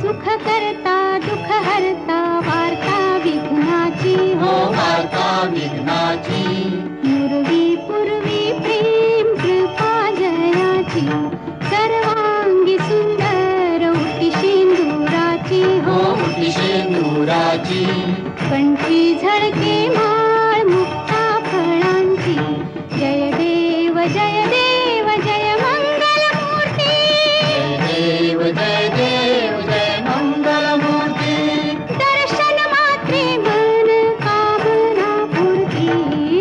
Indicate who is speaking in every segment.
Speaker 1: सुख करता दुःख हरता वार्ता विघ्नाची
Speaker 2: हो वार्ता विघ्नाची
Speaker 1: पूर्वी पूर्वी प्रेम कृपा जयाची सर्वांगी सुंदर उटी शेंदुराची
Speaker 2: हो उटी शेंदुराची
Speaker 1: कंठी झळके माळ मुक्ता फळांची जय देव जय देव जय मंगल मूर्ती
Speaker 2: जय देव जय मंगल मूर्ती
Speaker 1: दर्शन मात्रे मन कामना पूर्ती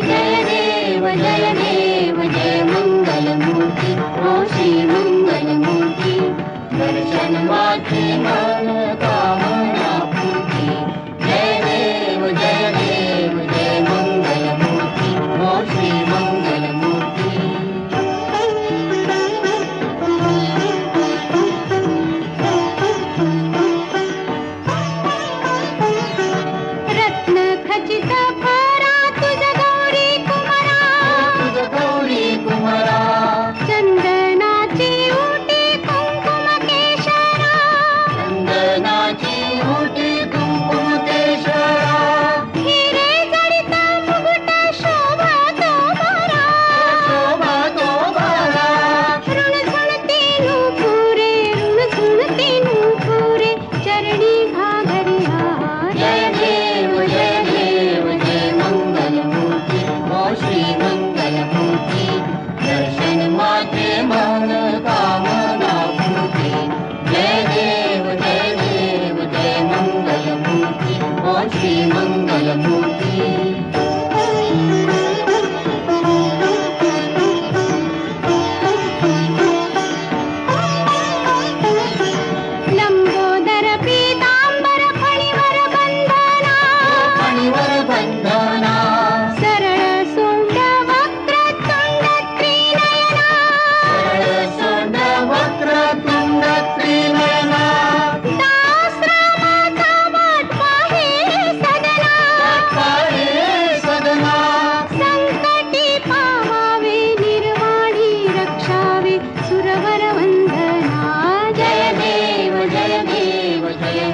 Speaker 2: जय देव जय मंगल मूर्ती हो श्री मंगल मूर्ती दर्शन मात्रे मन कामना पूर्ती जय देव जय मंगल मूर्ती हो श्री मंगल मूर्ती
Speaker 1: रत्न खचित फरा तुझ गौरी कुमारा
Speaker 2: तुझ गौरी कुमारा
Speaker 1: चंदनाची उटी कुंकुम केशरा
Speaker 2: चंदनाची उटी कुंकुम केशरा
Speaker 1: हिरे जडित मुकुट शोभा तो भरा
Speaker 2: शोभा तो बारा
Speaker 1: ऋणझुणती नूपुरे ऋणझुणती नूपुरे चरणी घागरिया
Speaker 2: जय देव जय मंगल मूर्ती हो श्री मंगल मूर्ती दर्शन माते मन कामना पूर्ती जय देव जय मंगल मूर्ती हो श्री मंगल मूर्ती
Speaker 1: लंबोदर पीतांबर फणीवर बंधना
Speaker 2: फणीवर बंधना
Speaker 1: सरळ सोंड वक्र तुंड त्रिनयना
Speaker 2: सरळ सोंड वक्र तुंड त्रिनयना
Speaker 1: दासरामाचा वाट पाहे सदना
Speaker 2: पाहे सदना
Speaker 1: संकटी पावावे निर्वाणी रक्षावे सुरवर वंदना
Speaker 2: जय देव जय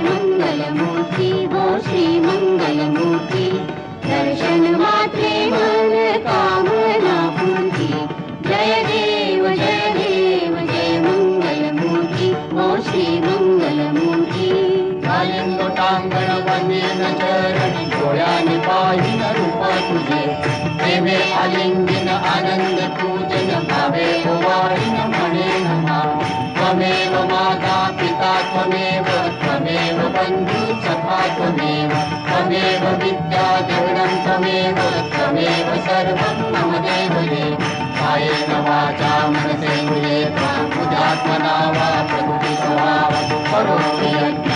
Speaker 2: मंगल मूर्ती हो श्री मंगल मूर्ती दर्शन मात्रे मन कामना पूर्ती जय देव जय मंगल मूर्ती हो श्री मंगल मूर्ती घालीन लोटांगण वंदेन चरण डोळ्याने पाहिन रूप तुझे प्रेमे आलिंगन आनंद पूजन भावे ओवाळीन म्हणेन नाम त्वमेव माता पिता त्वमेव बंधु सखा त्वमेव विद्या द्रविणं त्वमेव सर्वं मम देवते कायेन वाचा मनसेन्द्रिये त्वां बुद्ध्यात्मना वा प्रकृतिस्वभावं करोमि यज्ञ